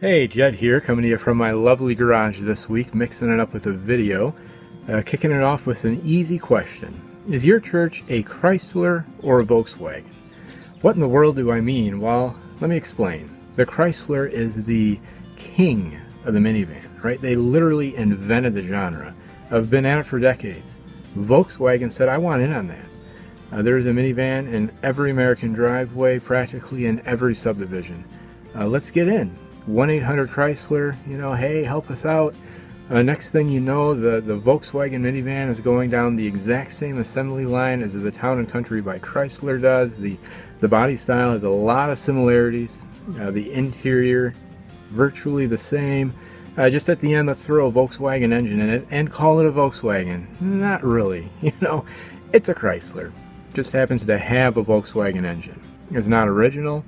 Hey, Jed here, coming to you from my lovely garage this week, mixing it up with a video, kicking it off with an easy question. Is your church a Chrysler or a Volkswagen? What in the world do I mean? Well, let me explain. The Chrysler is the king of the minivan, right? They literally invented the genre. I've been at it for decades. Volkswagen said, I want in on that. There is a minivan in every American driveway, practically in every subdivision. Let's get in. 1-800-Chrysler, hey, help us out. Next thing you know, the Volkswagen minivan is going down the exact same assembly line as the Town & Country by Chrysler does. The body style has a lot of similarities. The interior, virtually the same. Just at the end, let's throw a Volkswagen engine in it and call it a Volkswagen. Not really. It's a Chrysler. Just happens to have a Volkswagen engine. It's not original.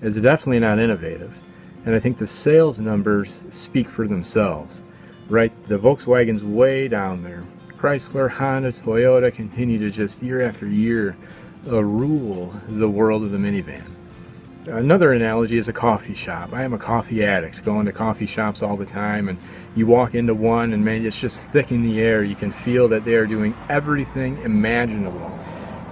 It's definitely not innovative. And I think the sales numbers speak for themselves, right? The Volkswagen's way down there. Chrysler, Honda, Toyota continue to just year after year rule the world of the minivan. Another analogy is a coffee shop. I am a coffee addict, going to coffee shops all the time, and you walk into one and man, it's just thick in the air. You can feel that they are doing everything imaginable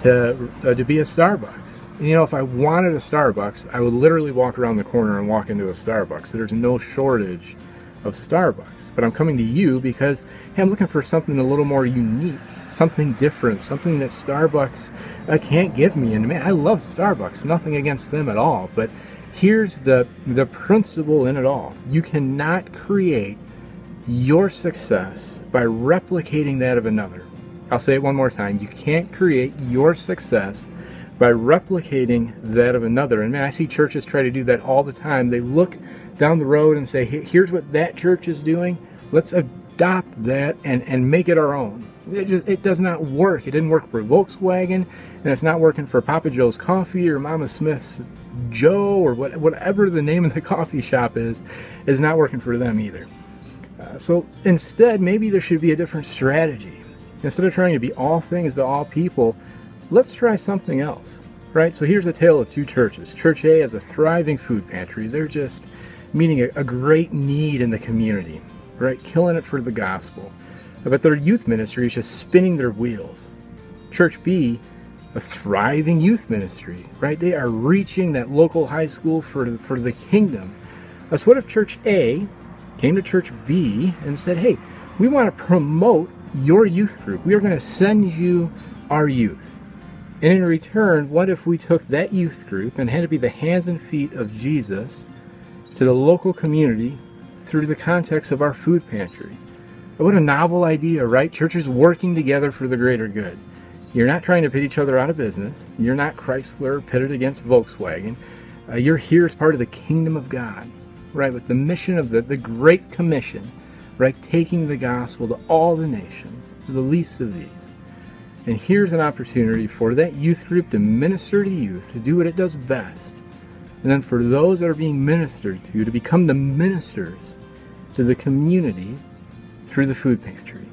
to be a Starbucks. If I wanted a Starbucks, I would literally walk around the corner and walk into a Starbucks. There's no shortage of Starbucks. But I'm coming to you because, hey, I'm looking for something a little more unique, something different, something that Starbucks can't give me. And man, I love Starbucks, nothing against them at all. But here's the principle in it all. You cannot create your success by replicating that of another. I'll say it one more time. You can't create your success by replicating that of another. And man, I see churches try to do that all the time. They look down the road and say, here's what that church is doing. Let's adopt that and make it our own. It does not work. It didn't work for Volkswagen, and it's not working for Papa Joe's Coffee or Mama Smith's Joe or whatever the name of the coffee shop is not working for them either. So instead, maybe there should be a different strategy. Instead of trying to be all things to all people, let's try something else, right? So here's a tale of two churches. Church A has a thriving food pantry. They're just meeting a great need in the community, right? Killing it for the gospel. But their youth ministry is just spinning their wheels. Church B, a thriving youth ministry, right? They are reaching that local high school for the kingdom. So what if Church A came to Church B and said, hey, we want to promote your youth group. We are going to send you our youth. And in return, what if we took that youth group and had it be the hands and feet of Jesus to the local community through the context of our food pantry? What a novel idea, right? Churches working together for the greater good. You're not trying to pit each other out of business. You're not Chrysler pitted against Volkswagen. You're here as part of the kingdom of God, right? With the mission of the Great Commission, right? Taking the gospel to all the nations, to the least of these. And here's an opportunity for that youth group to minister to youth, to do what it does best. And then for those that are being ministered to become the ministers to the community through the food pantry.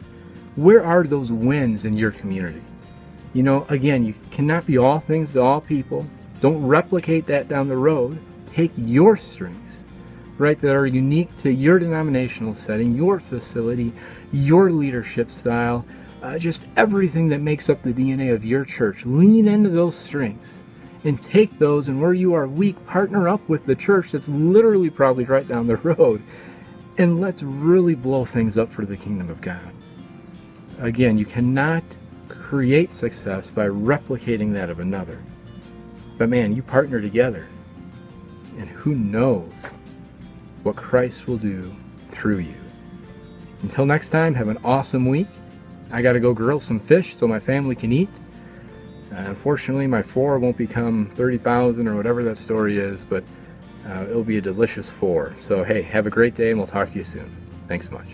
Where are those wins in your community? Again, you cannot be all things to all people. Don't replicate that down the road. Take your strengths, right, that are unique to your denominational setting, your facility, your leadership style, just everything that makes up the DNA of your church. Lean into those strengths and take those, and where you are weak, partner up with the church that's literally probably right down the road, and let's really blow things up for the kingdom of God. Again, you cannot create success by replicating that of another. But man, you partner together, and who knows what Christ will do through you. Until next time, have an awesome week. I got to go grill some fish so my family can eat. Unfortunately, my 4 won't become 30,000 or whatever that story is, but it'll be a delicious 4. So hey, have a great day and we'll talk to you soon. Thanks much.